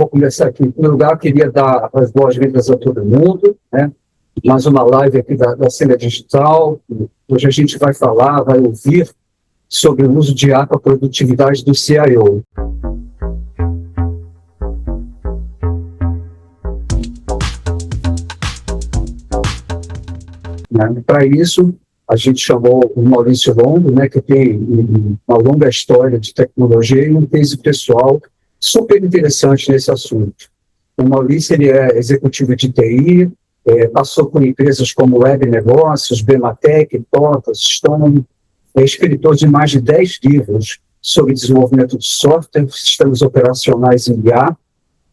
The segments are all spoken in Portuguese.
vou começar aqui. Em primeiro lugar, eu queria dar as boas-vindas a todo mundo, né? Mais uma live aqui da Cena Digital. Hoje a gente vai ouvir sobre o uso de IA para a produtividade do CIO. Para isso, a gente chamou o Maurício Longo, né, que tem uma longa história de tecnologia e um case pessoal super interessante nesse assunto. O Maurício, ele é executivo de TI, passou por empresas como Web Negócios, Bematec, TOTAS, Stone, é escritor de mais de 10 livros sobre desenvolvimento de software, sistemas operacionais em IA,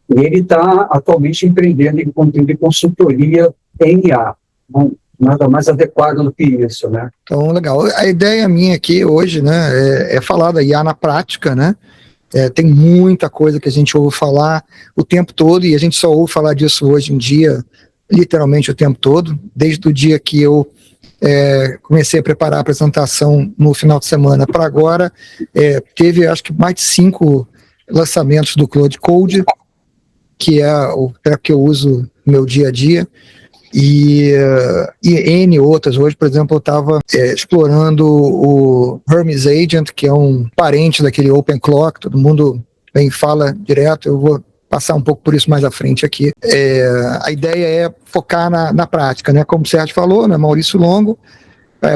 e ele está atualmente empreendendo em conteúdo de consultoria em IA. Bom, nada mais adequado do que isso, né? Então, legal. A ideia minha aqui hoje, né, é falar da IA na prática, né? Tem muita coisa que a gente ouve falar o tempo todo e a gente só ouve falar disso hoje em dia, literalmente o tempo todo, desde o dia que eu comecei a preparar a apresentação no final de semana para agora, teve acho que mais de 5 lançamentos do Claude Code, que é o que eu uso no meu dia a dia, e N outras. Hoje, por exemplo, eu estava explorando o Hermes Agent, que é um parente daquele OpenClock, todo mundo fala direto, eu vou passar um pouco por isso mais à frente aqui. A ideia é focar na prática, né? Como o Sérgio falou, né? Maurício Longo,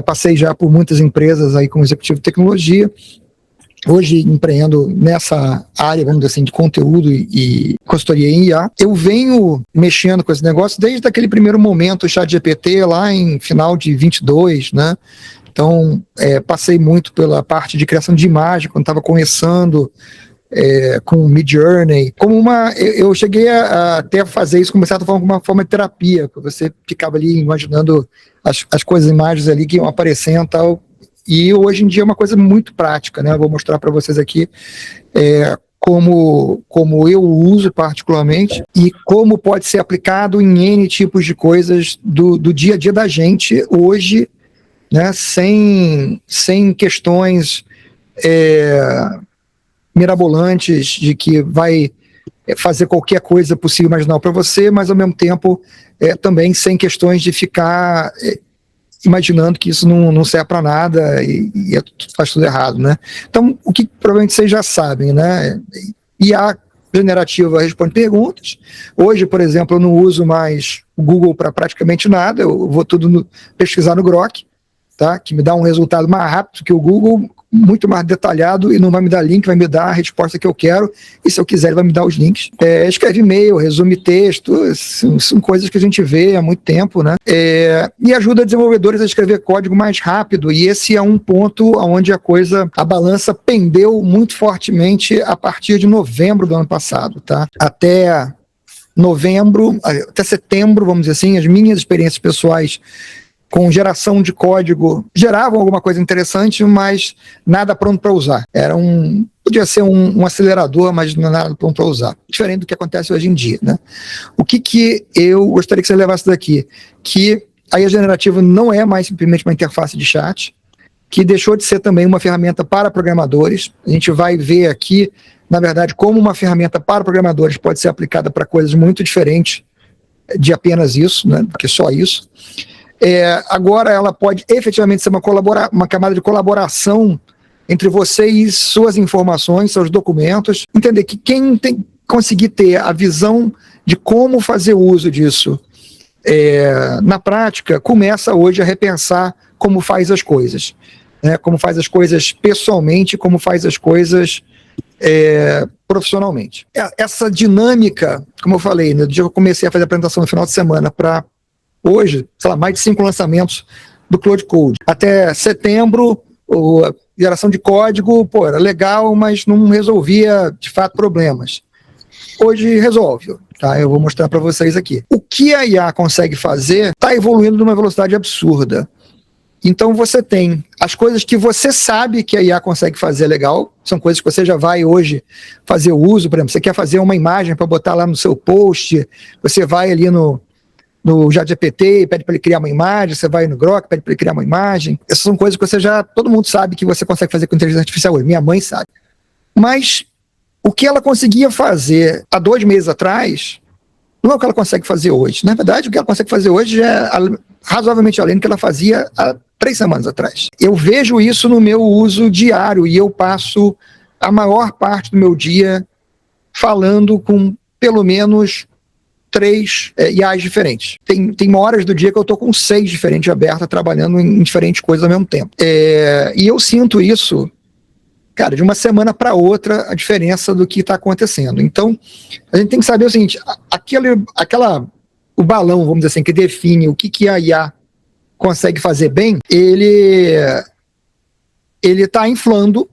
passei já por muitas empresas aí como executivo de tecnologia, hoje empreendo nessa área, vamos dizer assim, de conteúdo e consultoria em IA. Eu venho mexendo com esse negócio desde aquele primeiro momento, o ChatGPT, lá em final de 22, né? Então, passei muito pela parte de criação de imagem, quando estava começando com o Midjourney. Eu cheguei a até fazer isso, começar a falar como uma forma de terapia, porque você ficava ali imaginando as coisas, imagens ali que iam aparecendo e tal. E hoje em dia é uma coisa muito prática, né? Eu vou mostrar para vocês aqui como eu uso particularmente e como pode ser aplicado em N tipos de coisas do dia a dia da gente hoje, né? Sem questões mirabolantes de que vai fazer qualquer coisa possível imaginar para você, mas ao mesmo tempo também sem questões de ficar imaginando que isso não serve para nada e faz tudo errado, né? Então, o que provavelmente vocês já sabem, né? IA generativa responde perguntas. Hoje, por exemplo, eu não uso mais o Google para praticamente nada, eu vou tudo pesquisar no Grok, tá? Que me dá um resultado mais rápido que o Google, muito mais detalhado, e não vai me dar link, vai me dar a resposta que eu quero, e se eu quiser ele vai me dar os links. Escreve e-mail, resume texto, são coisas que a gente vê há muito tempo, né? E ajuda desenvolvedores a escrever código mais rápido, e esse é um ponto onde a balança pendeu muito fortemente a partir de novembro do ano passado, tá? Até setembro, vamos dizer assim, as minhas experiências pessoais com geração de código geravam alguma coisa interessante, mas nada pronto para usar. Podia ser um acelerador, mas não nada pronto para usar. Diferente do que acontece hoje em dia, né? O que eu gostaria que você levasse daqui? Que a IA generativa não é mais simplesmente uma interface de chat, que deixou de ser também uma ferramenta para programadores. A gente vai ver aqui, na verdade, como uma ferramenta para programadores pode ser aplicada para coisas muito diferentes de apenas isso, né? Porque só isso. Agora ela pode efetivamente ser uma camada de colaboração entre você e suas informações, seus documentos. Entender que quem conseguir ter a visão de como fazer uso disso na prática, começa hoje a repensar como faz as coisas, né? Como faz as coisas pessoalmente, como faz as coisas profissionalmente. Essa dinâmica, como eu falei, no dia que eu comecei a fazer a apresentação no final de semana para hoje, sei lá, mais de 5 lançamentos do Claude Code. Até setembro, a geração de código, era legal, mas não resolvia, de fato, problemas. Hoje resolve, tá? Eu vou mostrar para vocês aqui. O que a IA consegue fazer está evoluindo numa velocidade absurda. Então você tem as coisas que você sabe que a IA consegue fazer legal, são coisas que você já vai hoje fazer uso. Por exemplo, você quer fazer uma imagem para botar lá no seu post, você vai ali no ChatGPT, pede para ele criar uma imagem, você vai no Grok, pede para ele criar uma imagem. Essas são coisas que todo mundo sabe que você consegue fazer com inteligência artificial hoje. Minha mãe sabe. Mas o que ela conseguia fazer há 2 meses atrás, não é o que ela consegue fazer hoje. Na verdade, o que ela consegue fazer hoje é razoavelmente além do que ela fazia há 3 semanas atrás. Eu vejo isso no meu uso diário e eu passo a maior parte do meu dia falando com pelo menos 3 IAs diferentes. Tem horas do dia que eu estou com 6 diferentes abertas, trabalhando em diferentes coisas ao mesmo tempo. E eu sinto isso, cara, de uma semana para outra, a diferença do que está acontecendo. Então, a gente tem que saber o seguinte, o balão, vamos dizer assim, que define o que a IA consegue fazer bem, ele está inflando,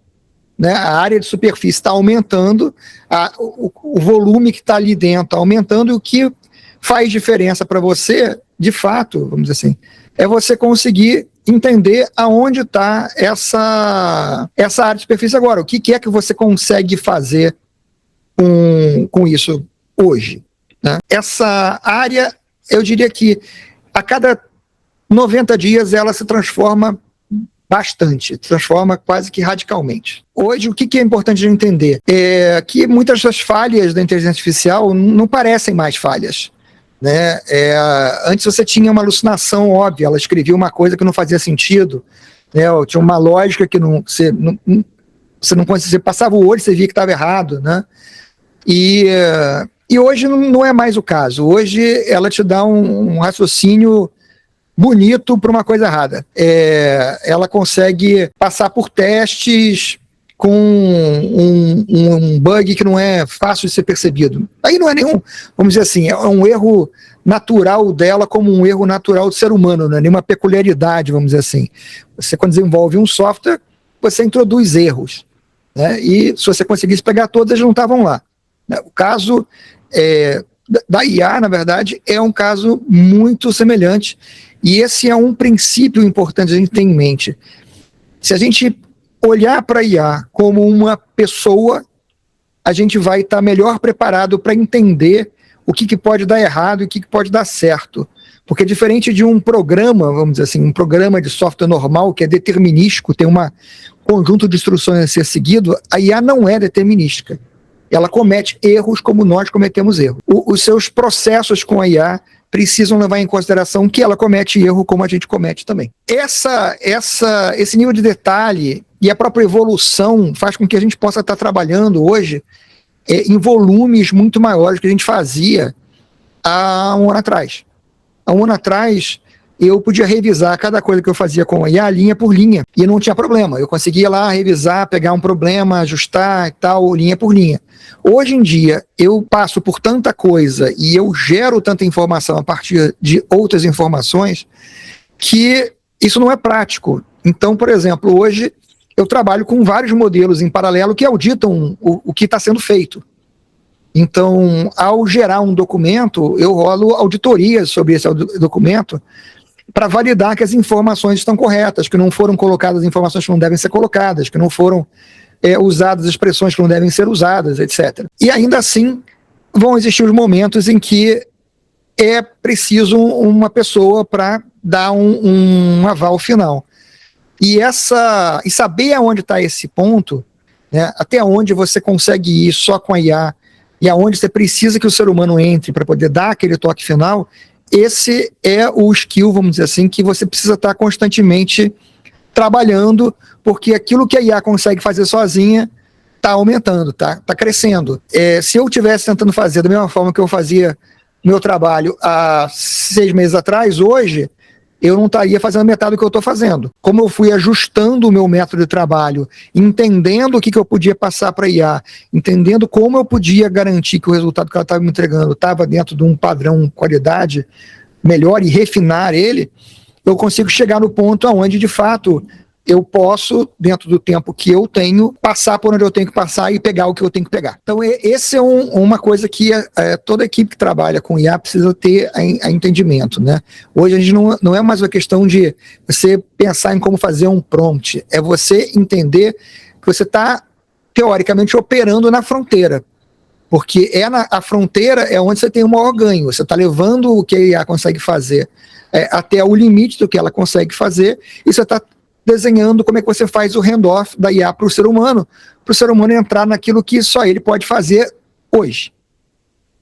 né? A área de superfície está aumentando, o volume que está ali dentro está aumentando, e o que faz diferença para você, de fato, vamos dizer assim, é você conseguir entender aonde está essa área de superfície agora. O que é que você consegue fazer com isso hoje, né? Essa área, eu diria que a cada 90 dias ela se transforma bastante, transforma quase que radicalmente. Hoje, o que é importante de entender é que muitas das falhas da inteligência artificial não parecem mais falhas, né? Antes você tinha uma alucinação óbvia, ela escrevia uma coisa que não fazia sentido, né? Tinha uma lógica que você não conseguia, você passava o olho e você via que estava errado, né? E hoje não é mais o caso. Hoje ela te dá um raciocínio bonito para uma coisa errada. Ela consegue passar por testes com um bug que não é fácil de ser percebido. Aí não é nenhum, vamos dizer assim, é um erro natural dela como um erro natural do ser humano, não é nenhuma peculiaridade, vamos dizer assim. Você, quando desenvolve um software, você introduz erros, né? E se você conseguisse pegar todas, eles não estavam lá. O caso da IA, na verdade, é um caso muito semelhante. E esse é um princípio importante a gente ter em mente. Se a gente olhar para a IA como uma pessoa, a gente vai estar melhor preparado para entender o que pode dar errado e o que pode dar certo. Porque diferente de um programa, vamos dizer assim, um programa de software normal, que é determinístico, tem um conjunto de instruções a ser seguido, a IA não é determinística. Ela comete erros como nós cometemos erros. Os seus processos com a IA precisam levar em consideração que ela comete erro como a gente comete também. Esse nível de detalhe e a própria evolução faz com que a gente possa estar trabalhando hoje em volumes muito maiores do que a gente fazia há um ano atrás. Há um ano atrás, eu podia revisar cada coisa que eu fazia com a IA linha por linha, e não tinha problema. Eu conseguia lá revisar, pegar um problema, ajustar e tal, linha por linha. Hoje em dia, eu passo por tanta coisa e eu gero tanta informação a partir de outras informações que isso não é prático. Então, por exemplo, hoje eu trabalho com vários modelos em paralelo que auditam o que está sendo feito. Então, ao gerar um documento, eu rolo auditorias sobre esse documento para validar que as informações estão corretas, que não foram colocadas informações que não devem ser colocadas, que não foram usadas expressões que não devem ser usadas, etc. E ainda assim, vão existir os momentos em que é preciso uma pessoa para dar um aval final. E saber aonde está esse ponto, né, até onde você consegue ir só com a IA, e aonde você precisa que o ser humano entre para poder dar aquele toque final, esse é o skill, vamos dizer assim, que você precisa estar constantemente trabalhando, porque aquilo que a IA consegue fazer sozinha está aumentando, tá crescendo. Se eu estivesse tentando fazer da mesma forma que eu fazia meu trabalho há 6 meses atrás, hoje eu não estaria fazendo metade do que eu estou fazendo. Como eu fui ajustando o meu método de trabalho, entendendo o que eu podia passar para a IA, entendendo como eu podia garantir que o resultado que ela estava me entregando estava dentro de um padrão qualidade melhor e refinar ele, eu consigo chegar no ponto onde, de fato, eu posso, dentro do tempo que eu tenho, passar por onde eu tenho que passar e pegar o que eu tenho que pegar. Então, esse é uma coisa que toda equipe que trabalha com IA precisa ter a entendimento, né? Hoje a gente não é mais uma questão de você pensar em como fazer um prompt, é você entender que você está, teoricamente, operando na fronteira. Porque a fronteira é onde você tem o maior ganho, você está levando o que a IA consegue fazer até o limite do que ela consegue fazer, e você está desenhando como é que você faz o handoff da IA para o ser humano entrar naquilo que só ele pode fazer hoje.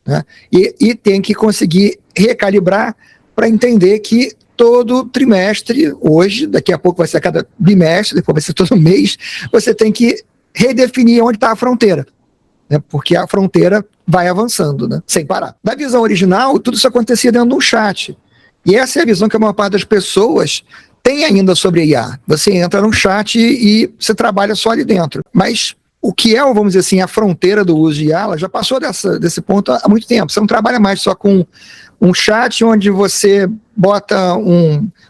Né? E tem que conseguir recalibrar para entender que todo trimestre, hoje, daqui a pouco vai ser a cada bimestre, depois vai ser todo mês, você tem que redefinir onde está a fronteira. Né? Porque a fronteira vai avançando, né? Sem parar. Na visão original, tudo isso acontecia dentro de um chat. E essa é a visão que a maior parte das pessoas tem ainda sobre a IA. Você entra num chat e você trabalha só ali dentro. Mas o que é, vamos dizer assim, a fronteira do uso de IA, ela já passou desse ponto há muito tempo. Você não trabalha mais só com um chat onde você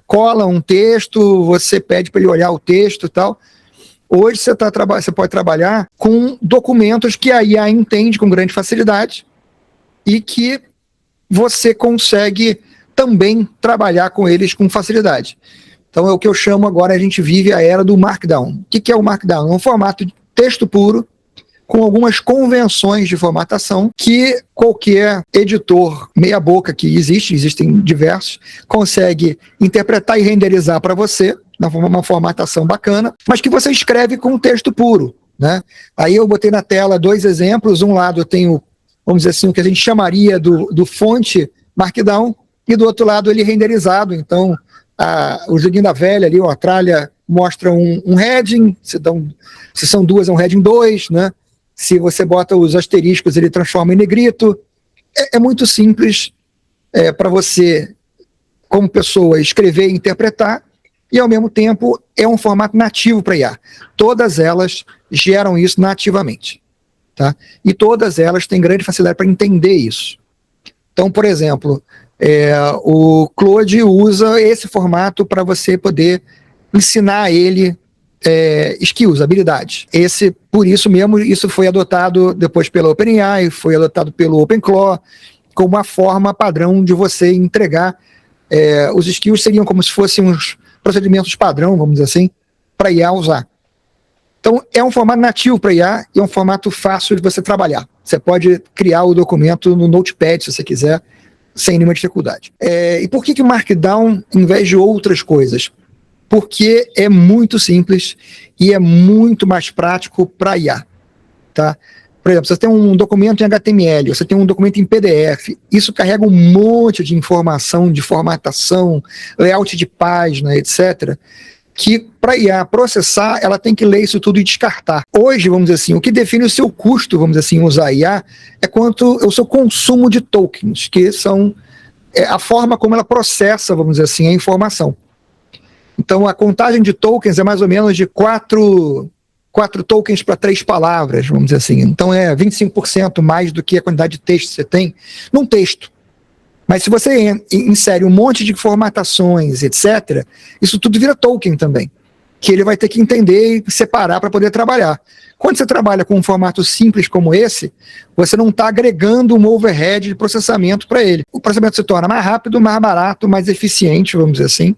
cola um texto, você pede para ele olhar o texto e tal. Hoje você pode trabalhar com documentos que a IA entende com grande facilidade e que você consegue também trabalhar com eles com facilidade. Então é o que eu chamo agora, a gente vive a era do Markdown. O que é o Markdown? É um formato de texto puro, com algumas convenções de formatação que qualquer editor meia boca que existem diversos, consegue interpretar e renderizar para você, uma formatação bacana, mas que você escreve com texto puro. Né? Aí eu botei na tela 2 exemplos, um lado eu tenho, vamos dizer assim, o que a gente chamaria do fonte Markdown, e do outro lado ele renderizado, então o joguinho da velha ali, a tralha mostra um heading, se são 2 é um heading 2, né? Se você bota os asteriscos, ele transforma em negrito. É muito simples para você, como pessoa, escrever e interpretar, e ao mesmo tempo é um formato nativo para IA. Todas elas geram isso nativamente. Tá? E todas elas têm grande facilidade para entender isso. Então, por exemplo, o Claude usa esse formato para você poder ensinar ele skills, habilidades. Por isso mesmo, isso foi adotado depois pela OpenAI, foi adotado pelo OpenClaw, como uma forma padrão de você entregar. Os skills seriam como se fossem uns procedimentos padrão, vamos dizer assim, para IA usar. Então, é um formato nativo para IA e é um formato fácil de você trabalhar. Você pode criar o documento no Notepad, se você quiser, sem nenhuma dificuldade. E por que o Markdown, em vez de outras coisas? Porque é muito simples e é muito mais prático para IA. Tá? Por exemplo, você tem um documento em HTML, você tem um documento em PDF, isso carrega um monte de informação de formatação, layout de página, etc., que para IA processar, ela tem que ler isso tudo e descartar. Hoje, vamos dizer assim, o que define o seu custo, vamos dizer assim, usar IA, é quanto é o seu consumo de tokens, que são a forma como ela processa, vamos dizer assim, a informação. Então, a contagem de tokens é mais ou menos de 4 tokens para 3 palavras, vamos dizer assim. Então, é 25% mais do que a quantidade de texto que você tem num texto. Mas se você insere um monte de formatações, etc., isso tudo vira token também, que ele vai ter que entender e separar para poder trabalhar. Quando você trabalha com um formato simples como esse, você não está agregando um overhead de processamento para ele. O processamento se torna mais rápido, mais barato, mais eficiente, vamos dizer assim,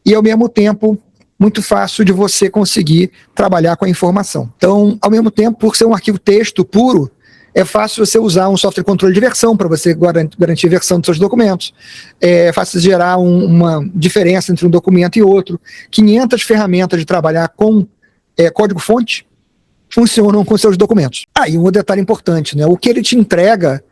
e ao mesmo tempo muito fácil de você conseguir trabalhar com a informação. Então, ao mesmo tempo, por ser um arquivo texto puro, é fácil você usar um software de controle de versão para você garantir a versão dos seus documentos. É fácil gerar uma diferença entre um documento e outro. 500 ferramentas de trabalhar com código-fonte funcionam com seus documentos. E um detalhe importante, né? O que ele te entrega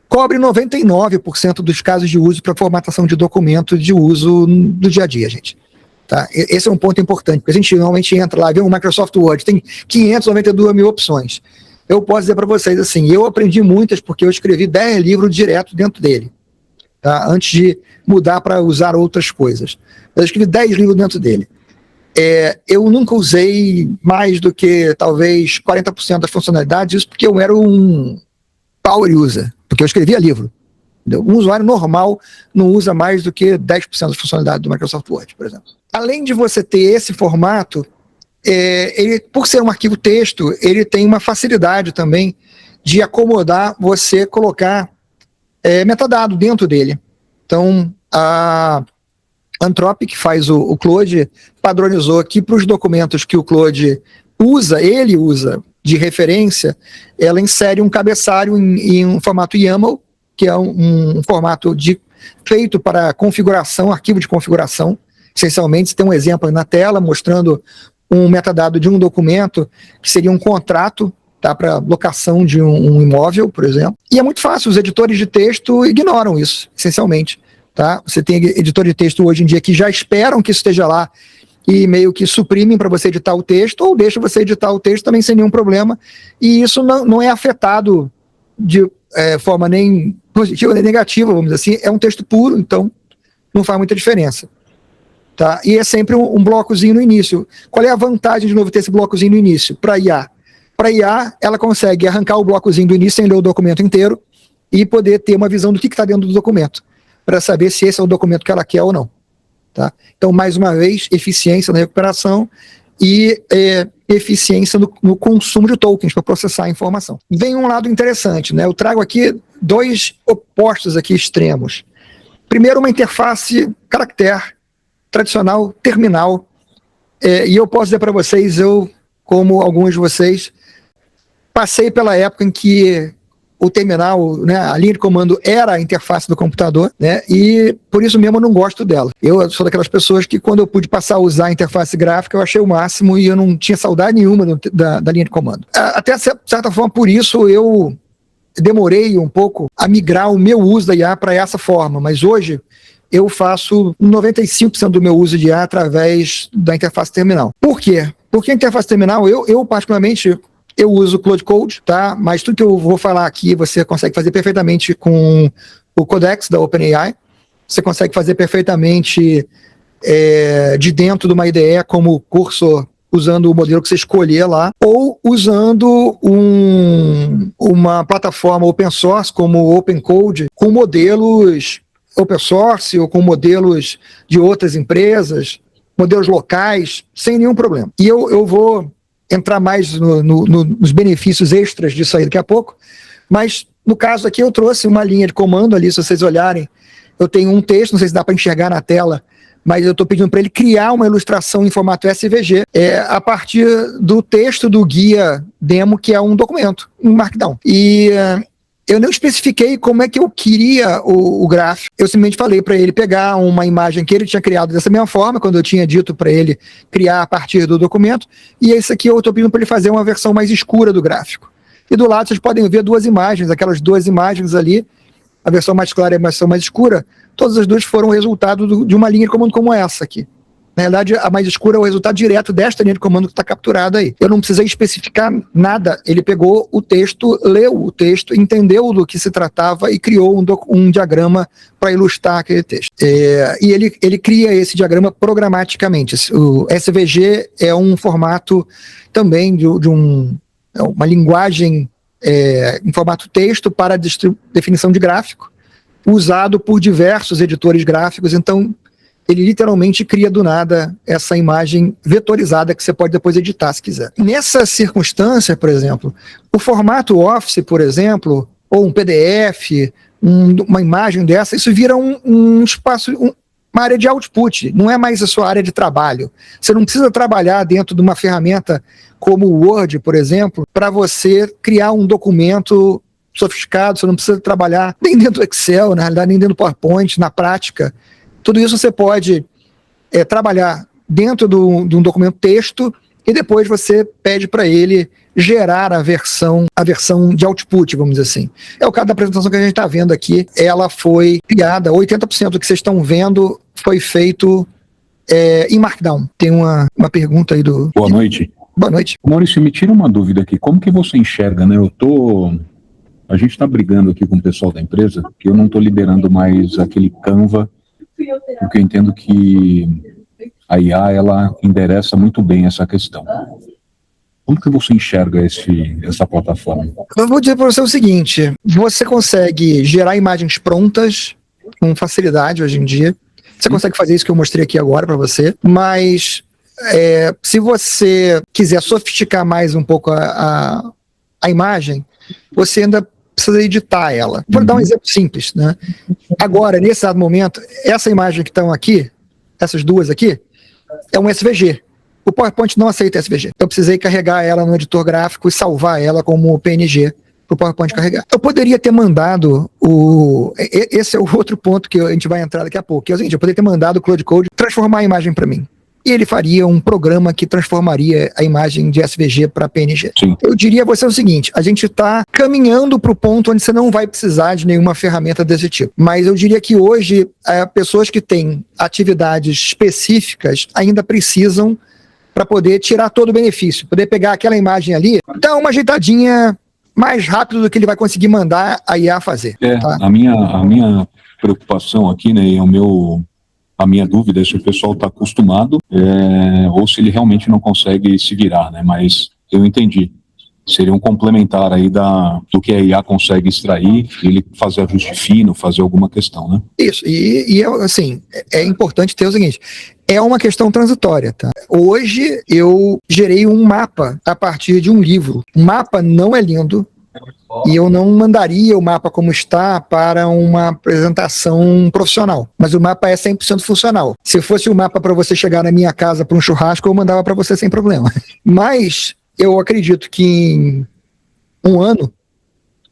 cobre 99% dos casos de uso para formatação de documento de uso do dia a dia, gente. Tá? Esse é um ponto importante, porque a gente normalmente entra lá, vê um Microsoft Word, tem 592 mil opções. Eu posso dizer para vocês assim, eu aprendi muitas porque eu escrevi 10 livros direto dentro dele, tá? Antes de mudar para usar outras coisas. Eu escrevi 10 livros dentro dele. Eu nunca usei mais do que talvez 40% das funcionalidades, isso porque eu era um power user, porque eu escrevia livro. Entendeu? Um usuário normal não usa mais do que 10% das funcionalidades do Microsoft Word, por exemplo. Além de você ter esse formato, ele, por ser um arquivo texto, ele tem uma facilidade também de acomodar você colocar metadado dentro dele. Então, a Anthropic, que faz o Claude, padronizou aqui para os documentos que o Claude ele usa de referência, ela insere um cabeçalho em um formato YAML, que é um formato feito para configuração, arquivo de configuração, Essencialmente, você tem um exemplo aí na tela mostrando um metadado de um documento que seria um contrato, tá, para locação de um imóvel, por exemplo. E é muito fácil, os editores de texto ignoram isso, essencialmente. Tá? Você tem editores de texto hoje em dia que já esperam que isso esteja lá e meio que suprimem para você editar o texto, ou deixam você editar o texto também sem nenhum problema, e isso não é afetado de forma nem positiva nem negativa, vamos dizer assim, é um texto puro, então não faz muita diferença. Tá? E é sempre um blocozinho no início. Qual é a vantagem, de novo, ter esse blocozinho no início? Para IA. Para IA, ela consegue arrancar o blocozinho do início sem ler o documento inteiro e poder ter uma visão do que está dentro do documento, para saber se esse é o documento que ela quer ou não. Tá? Então, mais uma vez, eficiência na recuperação e eficiência no consumo de tokens para processar a informação. Vem um lado interessante, né? Eu trago aqui dois opostos aqui extremos. Primeiro, uma interface caractere tradicional, terminal, e eu posso dizer para vocês, eu, como alguns de vocês, passei pela época em que o terminal, né, a linha de comando era a interface do computador, né, e por isso mesmo eu não gosto dela. Eu sou daquelas pessoas que quando eu pude passar a usar a interface gráfica, eu achei o máximo e eu não tinha saudade nenhuma da linha de comando. Até de certa forma, por isso eu demorei um pouco a migrar o meu uso da IA para essa forma, mas hoje eu faço 95% do meu uso de IA através da interface terminal. Por quê? Porque a interface terminal, eu particularmente, eu uso Cloud Code, tá? Mas tudo que eu vou falar aqui você consegue fazer perfeitamente com o Codex da OpenAI. Você consegue fazer perfeitamente de dentro de uma IDE como cursor, usando o modelo que você escolher lá, ou usando uma plataforma open source como o OpenCode, com modelos open source ou com modelos de outras empresas, modelos locais, sem nenhum problema. E eu vou entrar mais nos benefícios extras disso aí daqui a pouco, mas no caso aqui eu trouxe uma linha de comando ali, se vocês olharem, eu tenho um texto, não sei se dá para enxergar na tela, mas eu estou pedindo para ele criar uma ilustração em formato SVG a partir do texto do guia demo, que é um documento, um Markdown. E eu não especifiquei como é que eu queria o gráfico. Eu simplesmente falei para ele pegar uma imagem que ele tinha criado dessa mesma forma, quando eu tinha dito para ele criar a partir do documento, e esse aqui eu estou pedindo para ele fazer uma versão mais escura do gráfico. E do lado vocês podem ver duas imagens, aquelas duas imagens ali, a versão mais clara e a versão mais escura, todas as duas foram resultado de uma linha de comando como essa aqui. Na realidade, a mais escura é o resultado direto desta linha de comando que está capturada aí. Eu não precisei especificar nada. Ele pegou o texto, leu o texto, entendeu do que se tratava e criou um diagrama para ilustrar aquele texto. E ele cria esse diagrama programaticamente. O SVG é um formato também de uma linguagem em formato texto para definição de gráfico, usado por diversos editores gráficos. Então, ele literalmente cria do nada essa imagem vetorizada que você pode depois editar se quiser. Nessa circunstância, por exemplo, o formato Office, por exemplo, ou um PDF, uma imagem dessa, isso vira um espaço, uma área de output, não é mais a sua área de trabalho. Você não precisa trabalhar dentro de uma ferramenta como o Word, por exemplo, para você criar um documento sofisticado. Você não precisa trabalhar nem dentro do Excel, na realidade, nem dentro do PowerPoint, na prática. Tudo isso você pode trabalhar dentro de um documento texto e depois você pede para ele gerar a versão de output, vamos dizer assim. É o caso da apresentação que a gente está vendo aqui. Ela foi criada, 80% do que vocês estão vendo foi feito em Markdown. Tem uma pergunta aí do... Boa noite. Boa noite. Maurício, me tira uma dúvida aqui. Como que você enxerga, né? A gente está brigando aqui com o pessoal da empresa, que eu não estou liberando mais aquele Canva, porque eu entendo que a IA, ela endereça muito bem essa questão. Como que você enxerga essa plataforma? Eu vou dizer para você o seguinte, você consegue gerar imagens prontas com facilidade hoje em dia. Você consegue fazer isso que eu mostrei aqui agora para você, mas se você quiser sofisticar mais um pouco a imagem, você ainda precisa editar ela. Vou dar um exemplo simples, né? Agora, nesse dado momento, essa imagem que estão aqui, essas duas aqui, é um SVG. O PowerPoint não aceita SVG. Eu precisei carregar ela no editor gráfico e salvar ela como PNG para o PowerPoint carregar. Eu poderia ter mandado esse é o outro ponto que a gente vai entrar daqui a pouco, que é o seguinte, eu poderia ter mandado o Claude Code transformar a imagem para mim. E ele faria um programa que transformaria a imagem de SVG para PNG. Sim. Eu diria a você o seguinte, a gente está caminhando para o ponto onde você não vai precisar de nenhuma ferramenta desse tipo. Mas eu diria que hoje, pessoas que têm atividades específicas ainda precisam para poder tirar todo o benefício, poder pegar aquela imagem ali, dar uma ajeitadinha mais rápido do que ele vai conseguir mandar a IA fazer. Tá? A minha preocupação aqui, né, a minha dúvida é se o pessoal está acostumado ou se ele realmente não consegue se virar, né? Mas eu entendi. Seria um complementar aí do que a IA consegue extrair, ele fazer ajuste fino, fazer alguma questão, né? Isso, e assim, é importante ter o seguinte, é uma questão transitória, tá? Hoje eu gerei um mapa a partir de um livro. O mapa não é lindo, e eu não mandaria o mapa como está para uma apresentação profissional. Mas o mapa é 100% funcional. Se fosse o mapa para você chegar na minha casa para um churrasco, eu mandava para você sem problema. Mas eu acredito que em um ano,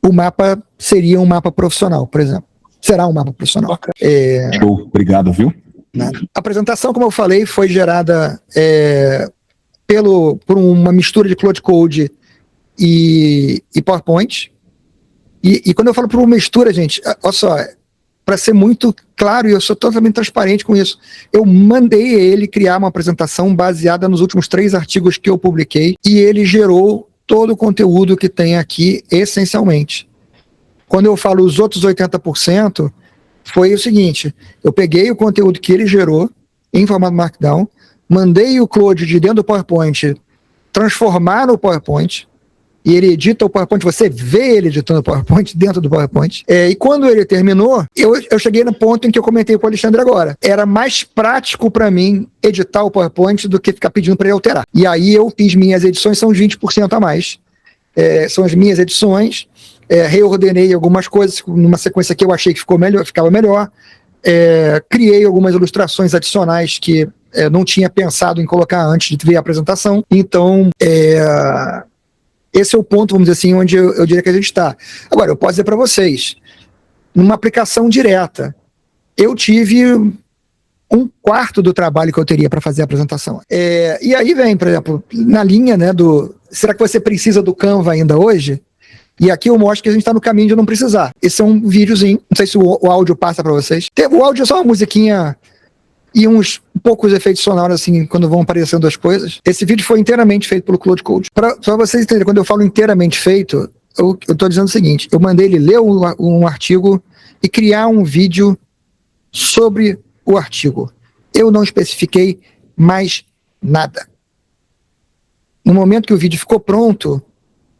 o mapa seria um mapa profissional, por exemplo. Será um mapa profissional. Show, obrigado, viu? A apresentação, como eu falei, foi gerada por uma mistura de Claude Code e PowerPoint. E quando eu falo por uma mistura, gente, olha só, para ser muito claro, e eu sou totalmente transparente com isso, eu mandei ele criar uma apresentação baseada nos últimos 3 artigos que eu publiquei, e ele gerou todo o conteúdo que tem aqui, essencialmente. Quando eu falo os outros 80%, foi o seguinte, eu peguei o conteúdo que ele gerou, em formato Markdown, mandei o Claude de dentro do PowerPoint transformar no PowerPoint, e ele edita o PowerPoint, você vê ele editando o PowerPoint dentro do PowerPoint. E quando ele terminou, eu cheguei no ponto em que eu comentei com o Alexandre agora. Era mais prático para mim editar o PowerPoint do que ficar pedindo para ele alterar. E aí eu fiz minhas edições, são 20% a mais. São as minhas edições. Reordenei algumas coisas numa sequência que eu achei que ficava melhor. Criei algumas ilustrações adicionais que não tinha pensado em colocar antes de ver a apresentação. Então, esse é o ponto, vamos dizer assim, onde eu diria que a gente está. Agora, eu posso dizer para vocês, numa aplicação direta, eu tive 1/4 do trabalho que eu teria para fazer a apresentação. E aí vem, por exemplo, na linha, né, será que você precisa do Canva ainda hoje? E aqui eu mostro que a gente está no caminho de não precisar. Esse é um videozinho, não sei se o áudio passa para vocês. O áudio é só uma musiquinha e uns poucos efeitos sonoros, assim, quando vão aparecendo as coisas. Esse vídeo foi inteiramente feito pelo Claude Code. Para vocês entenderem, quando eu falo inteiramente feito, eu estou dizendo o seguinte, eu mandei ele ler um artigo e criar um vídeo sobre o artigo. Eu não especifiquei mais nada. No momento que o vídeo ficou pronto,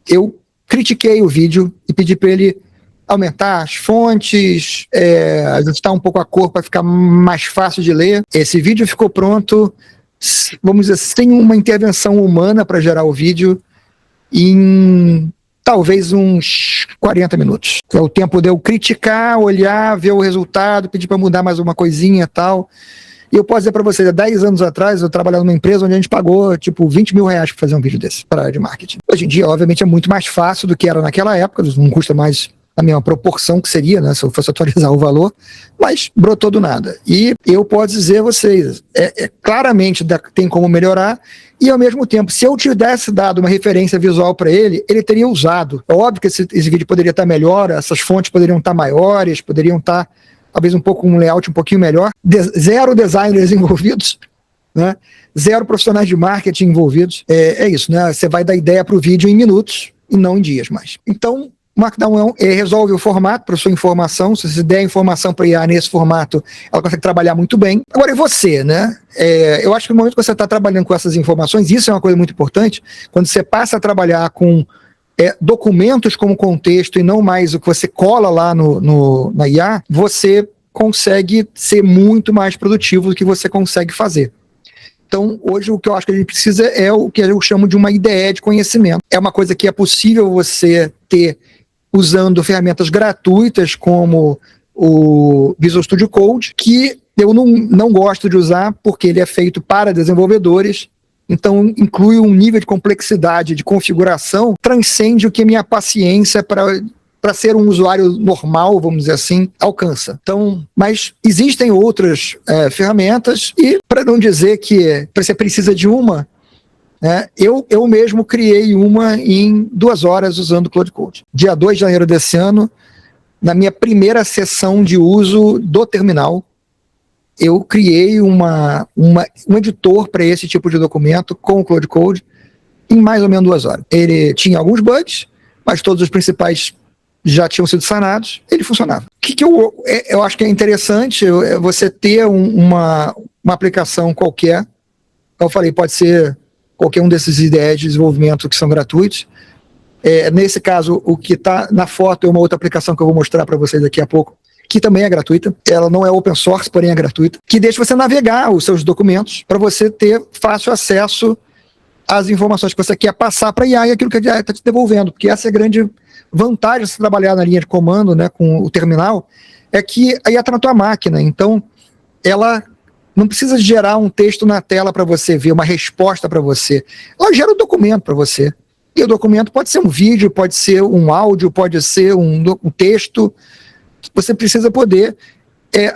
eu critiquei o vídeo e pedi para ele aumentar as fontes, ajustar um pouco a cor para ficar mais fácil de ler. Esse vídeo ficou pronto, vamos dizer, sem uma intervenção humana para gerar o vídeo, em talvez uns 40 minutos. É o tempo de eu criticar, olhar, ver o resultado, pedir para mudar mais uma coisinha e tal. E eu posso dizer para vocês, há 10 anos atrás, eu trabalhava numa empresa onde a gente pagou, tipo, 20 mil reais para fazer um vídeo desse, para a área de marketing. Hoje em dia, obviamente, é muito mais fácil do que era naquela época, não custa mais a mesma proporção que seria, né, se eu fosse atualizar o valor, mas brotou do nada. E eu posso dizer a vocês, claramente tem como melhorar, e ao mesmo tempo, se eu tivesse dado uma referência visual para ele, ele teria usado. É óbvio que esse vídeo poderia estar melhor, essas fontes poderiam estar maiores, poderiam estar, talvez, um layout um pouquinho melhor. 0 designers envolvidos, né? 0 profissionais de marketing envolvidos. É isso, né? Você vai dar ideia para o vídeo em minutos e não em dias mais. Então, o Markdown resolve o formato para sua informação. Se você der a informação para a IA nesse formato, ela consegue trabalhar muito bem. Agora, e você, né? Eu acho que no momento que você está trabalhando com essas informações, isso é uma coisa muito importante, quando você passa a trabalhar com documentos como contexto e não mais o que você cola lá na IA, você consegue ser muito mais produtivo do que você consegue fazer. Então, hoje, o que eu acho que a gente precisa é o que eu chamo de uma IDE de conhecimento. É uma coisa que é possível você ter usando ferramentas gratuitas como o Visual Studio Code, que eu não gosto de usar porque ele é feito para desenvolvedores Então, inclui um nível de complexidade, de configuração, transcende o que a minha paciência para ser um usuário normal, vamos dizer assim, alcança. Então, mas existem outras ferramentas, e para não dizer que você precisa de uma, né, eu mesmo criei uma em 2 horas usando o Claude Code. Dia 2 de janeiro desse ano, na minha primeira sessão de uso do terminal, eu criei um editor para esse tipo de documento com o Claude Code em mais ou menos 2 horas. Ele tinha alguns bugs, mas todos os principais já tinham sido sanados, ele funcionava. O que eu acho que é interessante é você ter uma aplicação qualquer, como eu falei, pode ser qualquer um desses IDEs de desenvolvimento que são gratuitos. Nesse caso, o que está na foto é uma outra aplicação que eu vou mostrar para vocês daqui a pouco, que também é gratuita. Ela não é open source, porém é gratuita, que deixa você navegar os seus documentos para você ter fácil acesso às informações que você quer passar para a IA e aquilo que a IA está te devolvendo, porque essa é a grande vantagem de você trabalhar na linha de comando, né, com o terminal, é que a IA está na tua máquina, então ela não precisa gerar um texto na tela para você ver, uma resposta para você. Ela gera um documento para você. E o documento pode ser um vídeo, pode ser um áudio, pode ser um texto. Você precisa poder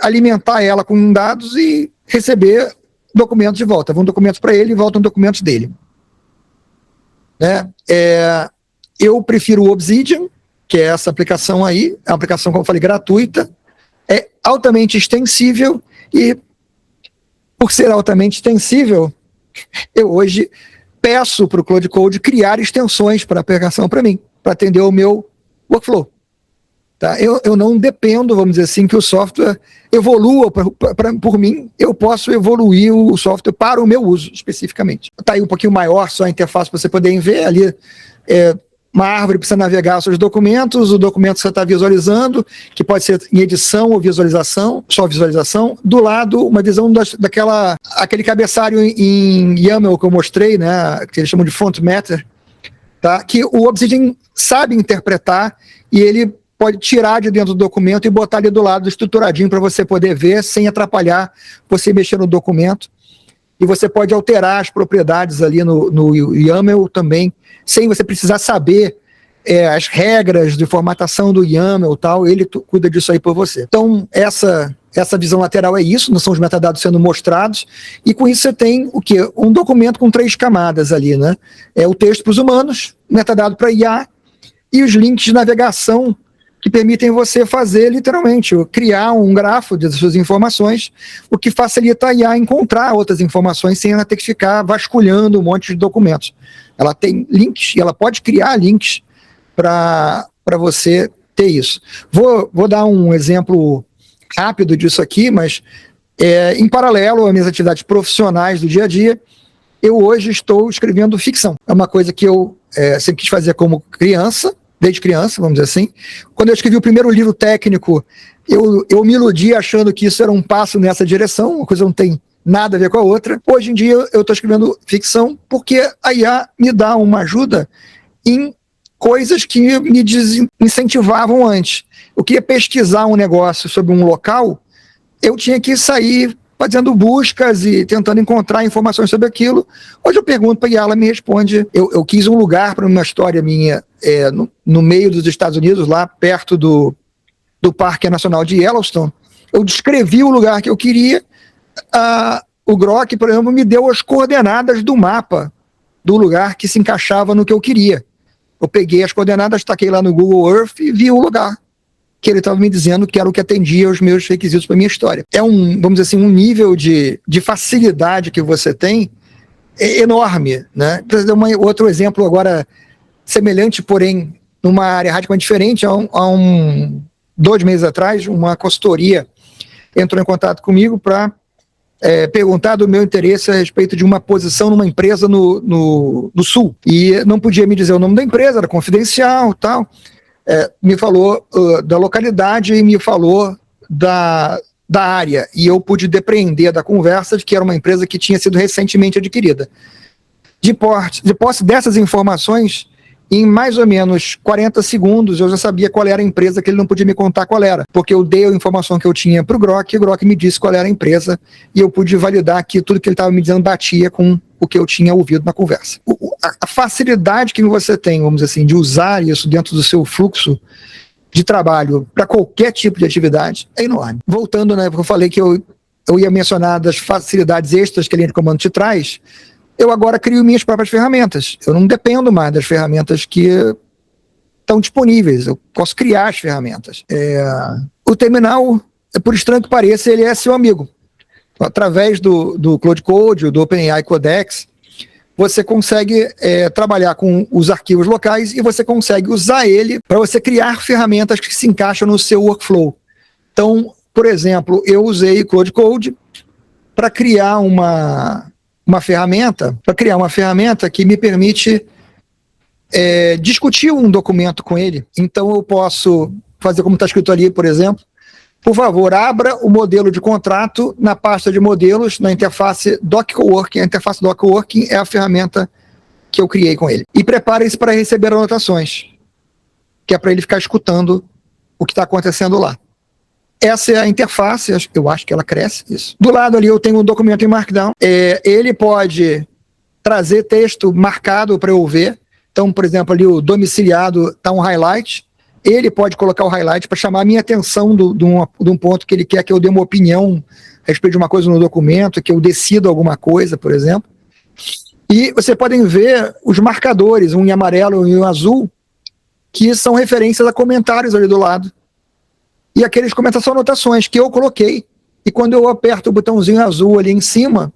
alimentar ela com dados e receber documentos de volta. Vão documentos para ele e voltam documentos dele. Né? Eu prefiro o Obsidian, que é essa aplicação aí. É uma aplicação, como eu falei, gratuita. É altamente extensível e, por ser altamente extensível, eu hoje peço para o Claude Code criar extensões para aplicação para mim, para atender o meu workflow. Tá? Eu não dependo, vamos dizer assim, que o software evolua por mim, eu posso evoluir o software para o meu uso, especificamente. Está aí um pouquinho maior só a interface para você poder ver ali, uma árvore para você navegar os seus documentos, o documento que você está visualizando, que pode ser em edição ou visualização, só visualização. Do lado, uma visão aquele cabeçalho em YAML que eu mostrei, né, que eles chamam de font matter, tá, que o Obsidian sabe interpretar e ele pode tirar de dentro do documento e botar ali do lado estruturadinho para você poder ver sem atrapalhar você mexer no documento. E você pode alterar as propriedades ali no YAML também, sem você precisar saber as regras de formatação do YAML e tal, ele cuida disso aí por você. Então, essa visão lateral é isso, não são os metadados sendo mostrados, e com isso você tem o quê? Um documento com 3 camadas ali, né? O texto para os humanos, metadado para IA, e os links de navegação que permitem você fazer, literalmente, criar um grafo de suas informações, o que facilita a IA encontrar outras informações sem ela ter que ficar vasculhando um monte de documentos. Ela tem links e ela pode criar links para você ter isso. Vou dar um exemplo rápido disso aqui, mas em paralelo às minhas atividades profissionais do dia a dia, eu hoje estou escrevendo ficção. É uma coisa que eu sempre quis fazer como criança, desde criança, vamos dizer assim. Quando eu escrevi o primeiro livro técnico, eu me iludi achando que isso era um passo nessa direção, uma coisa não tem nada a ver com a outra. Hoje em dia eu estou escrevendo ficção porque a IA me dá uma ajuda em coisas que me desincentivavam antes. Eu queria pesquisar um negócio sobre um local, eu tinha que sair fazendo buscas e tentando encontrar informações sobre aquilo. Hoje eu pergunto para a IA, ela me responde. Eu quis um lugar para uma história minha no meio dos Estados Unidos, lá perto do Parque Nacional de Yellowstone. Eu descrevi o lugar que eu queria. O Grok, por exemplo, me deu as coordenadas do mapa do lugar que se encaixava no que eu queria. Eu peguei as coordenadas, taquei lá no Google Earth e vi o lugar que ele estava me dizendo que era o que atendia aos meus requisitos para a minha história. Vamos dizer assim, um nível de facilidade que você tem enorme, né? Para dar outro exemplo agora semelhante, porém numa área radicalmente diferente, há 2 meses atrás, uma consultoria entrou em contato comigo para perguntar do meu interesse a respeito de uma posição numa empresa no Sul. E não podia me dizer o nome da empresa, era confidencial e tal. Me falou da localidade e me falou da área. E eu pude depreender da conversa de que era uma empresa que tinha sido recentemente adquirida. De posse dessas informações, em mais ou menos 40 segundos, eu já sabia qual era a empresa que ele não podia me contar qual era, porque eu dei a informação que eu tinha para o Grok, e o Grok me disse qual era a empresa, e eu pude validar que tudo que ele estava me dizendo batia com o que eu tinha ouvido na conversa. A facilidade que você tem, vamos dizer assim, de usar isso dentro do seu fluxo de trabalho para qualquer tipo de atividade é enorme. Voltando, né, porque eu falei que eu ia mencionar das facilidades extras que a linha de comando te traz, eu agora crio minhas próprias ferramentas. Eu não dependo mais das ferramentas que estão disponíveis. Eu posso criar as ferramentas. O terminal, por estranho que pareça, ele é seu amigo. Através do Cloud Code, do OpenAI Codex, você consegue trabalhar com os arquivos locais e você consegue usar ele para você criar ferramentas que se encaixam no seu workflow. Então, por exemplo, eu usei Cloud Code para criar uma ferramenta que me permite discutir um documento com ele. Então eu posso fazer como está escrito ali, por exemplo: por favor, abra o modelo de contrato na pasta de modelos, na interface Doc Coworking. A interface Doc Coworking é a ferramenta que eu criei com ele. E prepare-se para receber anotações, que é para ele ficar escutando o que está acontecendo lá. Essa é a interface, eu acho que ela cresce, isso. Do lado ali eu tenho um documento em Markdown. Ele pode trazer texto marcado para eu ver. Então, por exemplo, ali o domiciliado está um highlight. Ele pode colocar o highlight para chamar a minha atenção de um ponto que ele quer que eu dê uma opinião a respeito de uma coisa no documento, que eu decida alguma coisa, por exemplo. E vocês podem ver os marcadores, um em amarelo e um em azul, que são referências a comentários ali do lado. E aqueles comentários são anotações que eu coloquei. E quando eu aperto o botãozinho azul ali em cima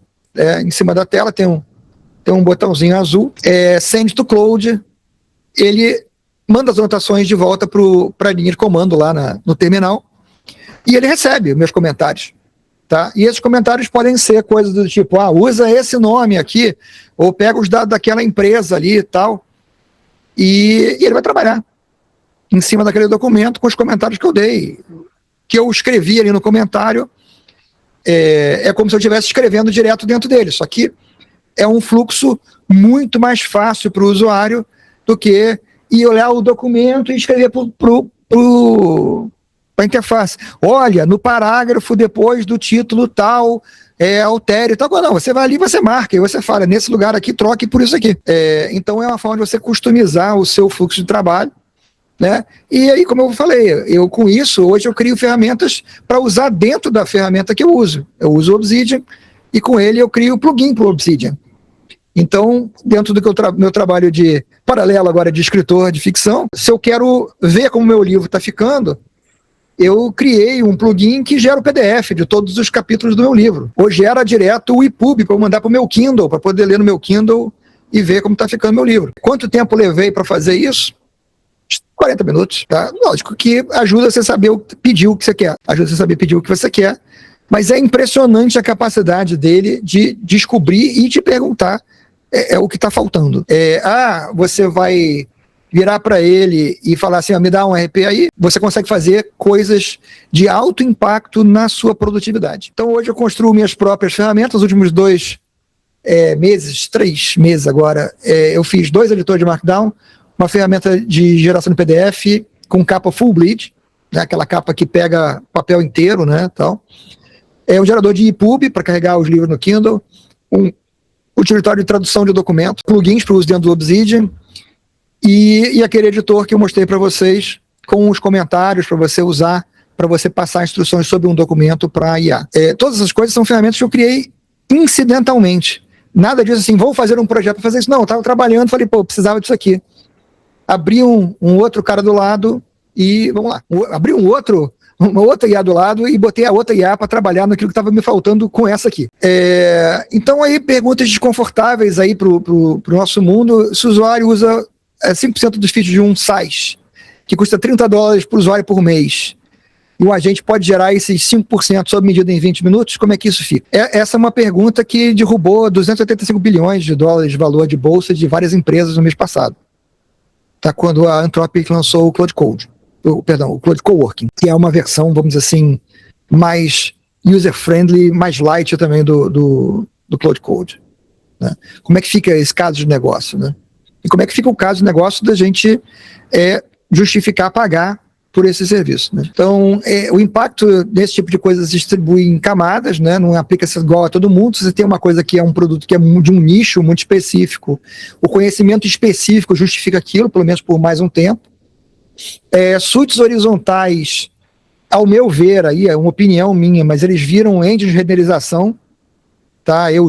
da tela, tem um botãozinho azul, Send to Cloud, ele manda as anotações de volta para a linha de comando lá no terminal, e ele recebe meus comentários. Tá? E esses comentários podem ser coisas do tipo: usa esse nome aqui, ou pega os dados daquela empresa ali e tal, e ele vai trabalhar em cima daquele documento com os comentários que eu dei, que eu escrevi ali no comentário. É como se eu estivesse escrevendo direto dentro dele, só que é um fluxo muito mais fácil para o usuário do que ir olhar o documento e escrever para a interface. Olha, no parágrafo depois do título tal, altere tal. Não, você vai ali, você marca e você fala: nesse lugar aqui, troque por isso aqui. Então é uma forma de você customizar o seu fluxo de trabalho, né? E aí, como eu falei, com isso, hoje eu crio ferramentas para usar dentro da ferramenta que eu uso. Eu uso o Obsidian e com ele eu crio o plugin para o Obsidian. Então, dentro do meu trabalho de paralelo agora de escritor de ficção, se eu quero ver como meu livro está ficando, eu criei um plugin que gera o PDF de todos os capítulos do meu livro. Ou gera direto o EPUB para eu mandar para o meu Kindle, para poder ler no meu Kindle e ver como está ficando meu livro. Quanto tempo levei para fazer isso? 40 minutos. Tá? Lógico que ajuda você a saber pedir o que você quer. Ajuda você a saber pedir o que você quer. Mas é impressionante a capacidade dele de descobrir e de perguntar o que está faltando. Você vai virar para ele e falar assim: me dá um RP aí, você consegue fazer coisas de alto impacto na sua produtividade. Então hoje eu construo minhas próprias ferramentas. Os últimos 3 meses agora, eu fiz 2 editores de Markdown, uma ferramenta de geração de PDF com capa full bleed, né, aquela capa que pega papel inteiro, né, tal. Um gerador de EPUB para carregar os livros no Kindle, um utilitário de tradução de documento, plugins para uso dentro do Obsidian e aquele editor que eu mostrei para vocês com os comentários para você usar, para você passar instruções sobre um documento para IA. Todas essas coisas são ferramentas que eu criei incidentalmente. Nada disso assim, vou fazer um projeto para fazer isso. Não, eu estava trabalhando, falei, precisava disso aqui. Abri um outro cara do lado e, vamos lá, abri uma outra IA do lado e botei a outra IA para trabalhar naquilo que estava me faltando com essa aqui. Então aí, perguntas desconfortáveis aí pro nosso mundo: se o usuário usa 5% dos feeds de um SaaS, que custa $30 por usuário por mês, e o agente pode gerar esses 5% sob medida em 20 minutos, como é que isso fica? Essa é uma pergunta que derrubou 285 bilhões de dólares de valor de bolsa de várias empresas no mês passado. Tá, quando a Anthropic lançou o Cloud Code. O Cloud Coworking, que é uma versão, vamos dizer assim, mais user-friendly, mais light também do Cloud Code. Né? Como é que fica esse caso de negócio? Né? E como é que fica o caso de negócio da gente justificar pagar por esse serviço, né? Então, o impacto desse tipo de coisa se distribui em camadas, né? Não aplica-se igual a todo mundo. Se você tem uma coisa que é um produto que é de um nicho muito específico, o conhecimento específico justifica aquilo, pelo menos por mais um tempo. Suítes horizontais, ao meu ver, aí é uma opinião minha, mas eles viram engine de renderização. Tá? Eu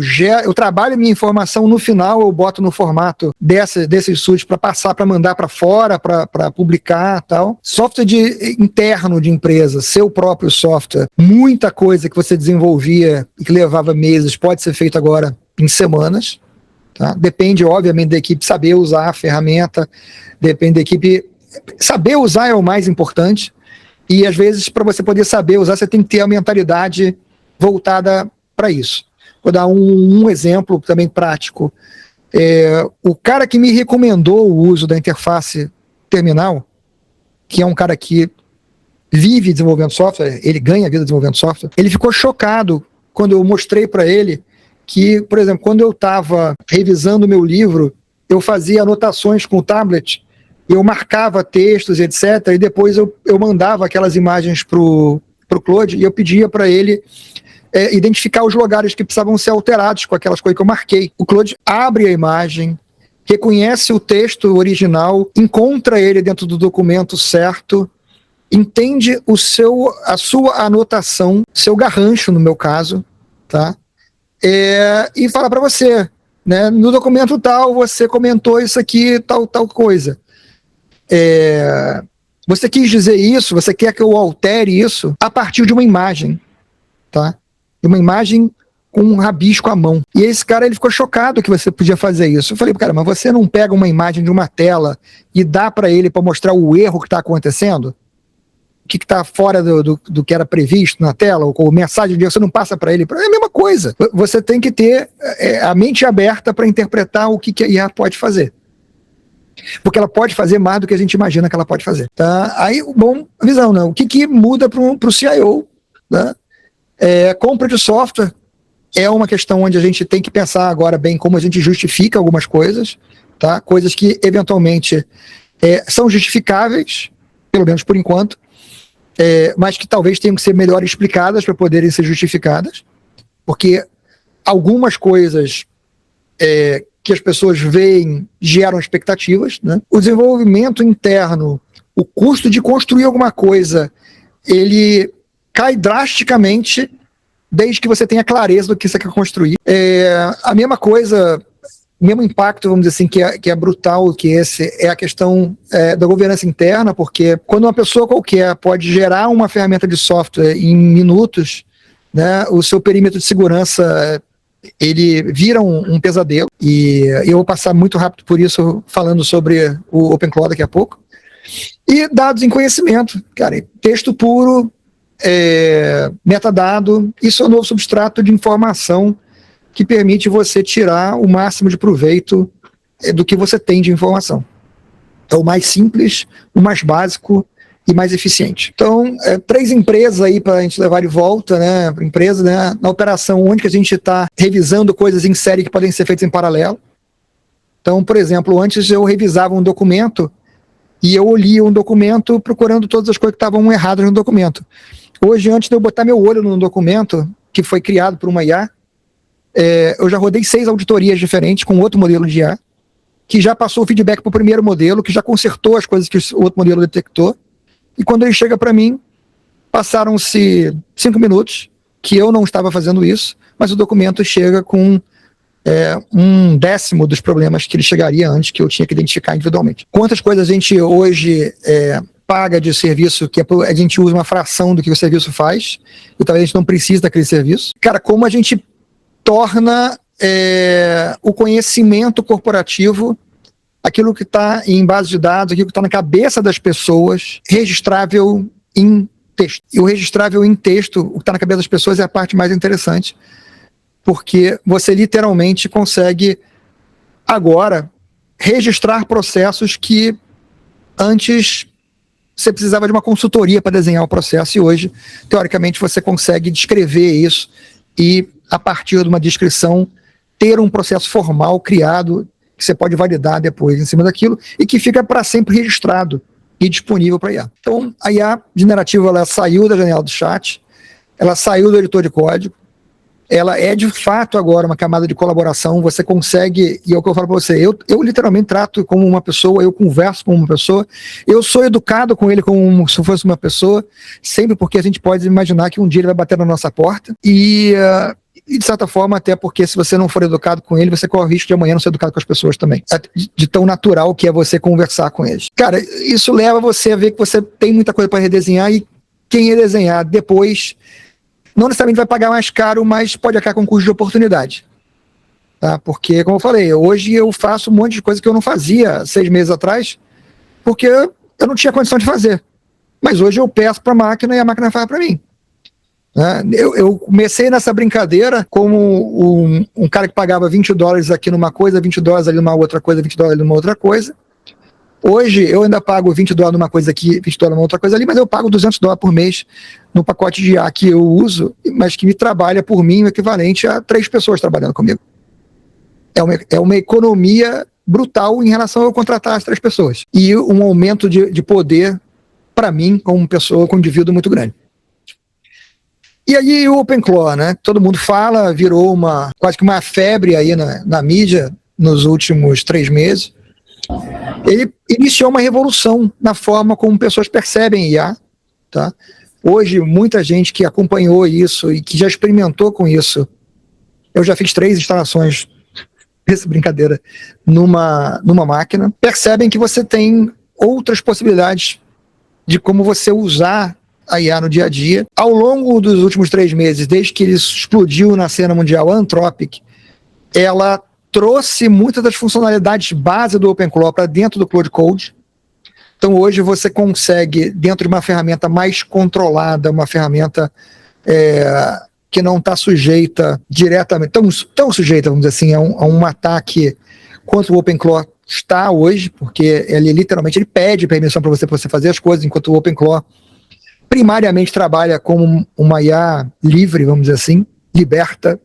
trabalho minha informação, no final eu boto no formato desses suítes para passar, para mandar para fora, para publicar, tal. Software interno de empresa, seu próprio software, muita coisa que você desenvolvia e que levava meses pode ser feito agora em semanas. Tá? Depende, obviamente, da equipe saber usar a ferramenta, depende da equipe. Saber usar é o mais importante, e às vezes, para você poder saber usar, você tem que ter a mentalidade voltada para isso. Vou dar um exemplo também prático. O cara que me recomendou o uso da interface terminal, que é um cara que vive desenvolvendo software, ele ganha vida desenvolvendo software, ele ficou chocado quando eu mostrei para ele que, por exemplo, quando eu estava revisando o meu livro, eu fazia anotações com o tablet, eu marcava textos, etc., e depois eu mandava aquelas imagens para o Claude e eu pedia para ele identificar os lugares que precisavam ser alterados com aquelas coisas que eu marquei. O Claude abre a imagem, reconhece o texto original, encontra ele dentro do documento certo, entende a sua anotação, seu garrancho, no meu caso, tá? E fala para você, né? No documento tal, você comentou isso aqui, tal coisa. Você quis dizer isso, você quer que eu altere isso a partir de uma imagem, tá? Uma imagem com um rabisco à mão. E esse cara, ele ficou chocado que você podia fazer isso. Eu falei, cara, mas você não pega uma imagem de uma tela e dá para ele para mostrar o erro que está acontecendo? O que está fora do que era previsto na tela? Ou mensagem de você não passa para ele? É a mesma coisa. Você tem que ter a mente aberta para interpretar o que a IA pode fazer. Porque ela pode fazer mais do que a gente imagina que ela pode fazer. Tá? Aí, bom, visão, né? O que muda para o CIO, né? Compra de software é uma questão onde a gente tem que pensar agora bem como a gente justifica algumas coisas, tá? Coisas que eventualmente são justificáveis, pelo menos por enquanto, mas que talvez tenham que ser melhor explicadas para poderem ser justificadas, porque algumas coisas que as pessoas veem geram expectativas, né? O desenvolvimento interno, o custo de construir alguma coisa, ele cai drasticamente desde que você tenha clareza do que você quer construir. A mesma coisa, o mesmo impacto, vamos dizer assim, que é brutal, que esse é a questão da governança interna, porque quando uma pessoa qualquer pode gerar uma ferramenta de software em minutos, né, o seu perímetro de segurança ele vira um pesadelo, e eu vou passar muito rápido por isso falando sobre o OpenClaw daqui a pouco. E dados em conhecimento, cara, texto puro, metadado, isso é o novo substrato de informação que permite você tirar o máximo de proveito do que você tem de informação. É o mais simples, o mais básico e mais eficiente. Então, 3 empresas aí para a gente levar de volta, né? Empresa, né? Na operação onde que a gente está revisando coisas em série que podem ser feitas em paralelo. Então, por exemplo, antes eu revisava um documento e eu lia um documento procurando todas as coisas que estavam erradas no documento. Hoje, antes de eu botar meu olho num documento que foi criado por uma IA, eu já rodei 6 auditorias diferentes com outro modelo de IA, que já passou o feedback para o primeiro modelo, que já consertou as coisas que o outro modelo detectou, e quando ele chega para mim, passaram-se 5 minutos, que eu não estava fazendo isso, mas o documento chega com 1/10 dos problemas que ele chegaria antes, que eu tinha que identificar individualmente. Quantas coisas a gente hoje paga de serviço, que a gente usa uma fração do que o serviço faz, e talvez a gente não precise daquele serviço. Cara, como a gente torna o conhecimento corporativo, aquilo que está em base de dados, aquilo que está na cabeça das pessoas, registrável em texto. E o registrável em texto, o que está na cabeça das pessoas é a parte mais interessante, porque você literalmente consegue agora registrar processos que antes você precisava de uma consultoria para desenhar o processo, e hoje, teoricamente, você consegue descrever isso e, a partir de uma descrição, ter um processo formal criado que você pode validar depois em cima daquilo e que fica para sempre registrado e disponível para IA. Então, a IA generativa, ela saiu da janela do chat, ela saiu do editor de código, ela é de fato agora uma camada de colaboração, você consegue, e é o que eu falo para você, eu literalmente trato como uma pessoa, eu converso com uma pessoa, eu sou educado com ele como se fosse uma pessoa, sempre porque a gente pode imaginar que um dia ele vai bater na nossa porta, e de certa forma, até porque se você não for educado com ele, você corre o risco de amanhã não ser educado com as pessoas também, de tão natural que é você conversar com eles. Cara, isso leva você a ver que você tem muita coisa para redesenhar, e quem redesenhar depois não necessariamente vai pagar mais caro, mas pode acabar com custo de oportunidade. Tá? Porque, como eu falei, hoje eu faço um monte de coisa que eu não fazia 6 meses atrás, porque eu não tinha condição de fazer. Mas hoje eu peço para a máquina e a máquina faz para mim. Né? Eu comecei nessa brincadeira como um cara que pagava $20 aqui numa coisa, $20 ali numa outra coisa, $20 ali numa outra coisa. Hoje eu ainda pago $20 numa coisa aqui, $20 numa outra coisa ali, mas eu pago $200 por mês no pacote de IA que eu uso, mas que me trabalha por mim o equivalente a 3 pessoas trabalhando comigo. É uma economia brutal em relação a eu contratar as 3 pessoas. E um aumento de poder para mim, como pessoa, como indivíduo, muito grande. E aí o OpenClaw, né? Todo mundo fala, virou quase que uma febre aí na mídia nos últimos 3 meses. Ele iniciou uma revolução na forma como pessoas percebem IA, tá? Hoje, muita gente que acompanhou isso e que já experimentou com isso, eu já fiz 3 instalações dessa brincadeira numa máquina, percebem que você tem outras possibilidades de como você usar a IA no dia a dia. Ao longo dos últimos 3 meses, desde que ele explodiu na cena mundial, a Anthropic, ela trouxe muitas das funcionalidades base do OpenClaw para dentro do Claude Code. Então hoje você consegue, dentro de uma ferramenta mais controlada, uma ferramenta que não está sujeita diretamente, tão sujeita, vamos dizer assim, a um ataque quanto o OpenClaw está hoje, porque ele literalmente pede permissão para você fazer as coisas, enquanto o OpenClaw primariamente trabalha como uma IA livre, vamos dizer assim, liberta,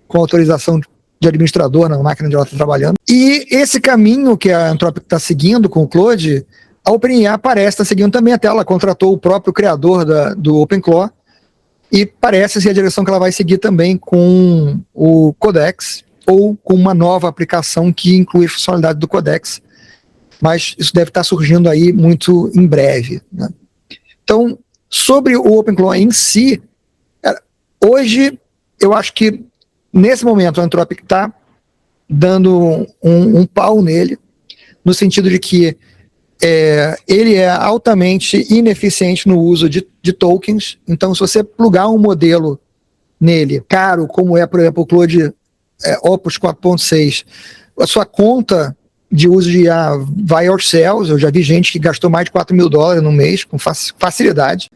com autorização de administrador na máquina onde ela está trabalhando. E esse caminho que a Anthropic está seguindo com o Claude, a OpenIA parece estar seguindo também, até ela contratou o próprio criador do OpenClaw, e parece ser a direção que ela vai seguir também com o Codex, ou com uma nova aplicação que inclui a funcionalidade do Codex, mas isso deve estar surgindo aí muito em breve. Né? Então, sobre o OpenClaw em si, hoje eu acho que nesse momento a Anthropic está dando um pau nele, no sentido de que ele é altamente ineficiente no uso de tokens. Então, se você plugar um modelo nele, caro, como por exemplo, o Claude Opus 4.6, a sua conta de uso de IA vai aos céus. Eu já vi gente que gastou mais de $4.000 no mês, com facilidade.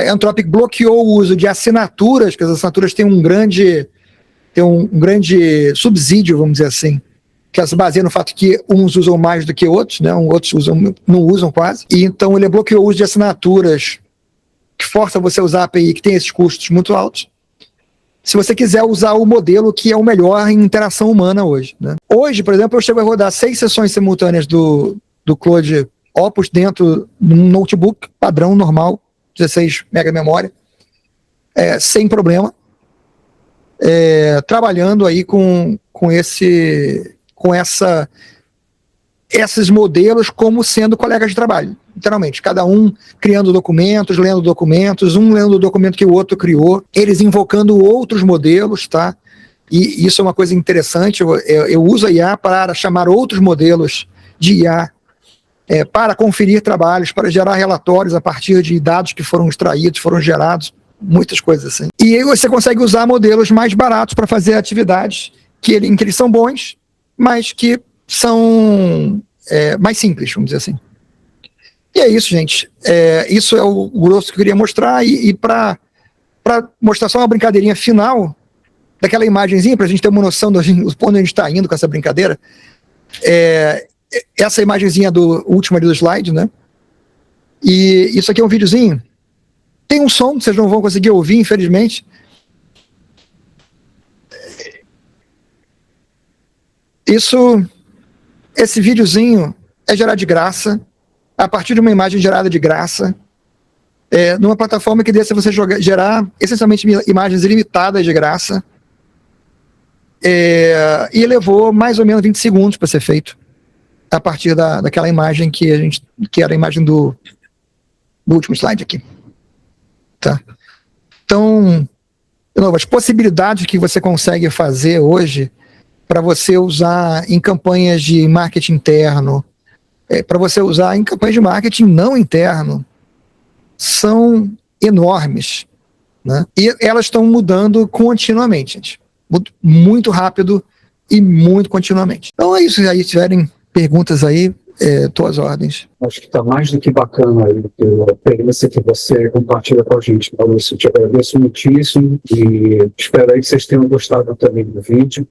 A Anthropic bloqueou o uso de assinaturas, porque as assinaturas têm um grande subsídio, vamos dizer assim, que se baseia no fato que uns usam mais do que outros, né? Outros não usam quase. E então ele bloqueou o uso de assinaturas que força você a usar a API, que tem esses custos muito altos, se você quiser usar o modelo que é o melhor em interação humana hoje. Né? Hoje, por exemplo, eu chego a rodar 6 sessões simultâneas do Claude Opus dentro de um notebook padrão, normal, 16 MB de memória, sem problema, trabalhando aí com esses modelos como sendo colegas de trabalho, literalmente, cada um criando documentos, lendo documentos, um lendo o documento que o outro criou, eles invocando outros modelos, tá? E isso é uma coisa interessante. Eu uso a IA para chamar outros modelos de IA, para conferir trabalhos, para gerar relatórios a partir de dados que foram extraídos, foram gerados, muitas coisas assim. E aí você consegue usar modelos mais baratos para fazer atividades em que eles são bons, mas que são mais simples, vamos dizer assim. E é isso, gente. Isso é o grosso que eu queria mostrar. E para mostrar só uma brincadeirinha final, daquela imagenzinha, para a gente ter uma noção de onde a gente está indo com essa brincadeira, essa imagenzinha última ali do slide, né? E isso aqui é um videozinho. Tem um som, vocês não vão conseguir ouvir, infelizmente. Esse videozinho é gerado de graça. a partir de uma imagem gerada de graça, numa plataforma que deixa você gerar essencialmente imagens ilimitadas de graça, e levou mais ou menos 20 segundos para ser feito, a partir daquela imagem que era a imagem do último slide aqui. Tá? Então, de novo, as possibilidades que você consegue fazer hoje para você usar em campanhas de marketing interno, para você usar em campanhas de marketing não interno, são enormes, né? E elas estão mudando continuamente, gente. Muito rápido e muito continuamente. Então é isso. Se aí tiverem perguntas aí, tuas ordens. Acho que está mais do que bacana aí a experiência que você compartilha com a gente, Maurício. Te agradeço muitíssimo e espero aí que vocês tenham gostado também do vídeo.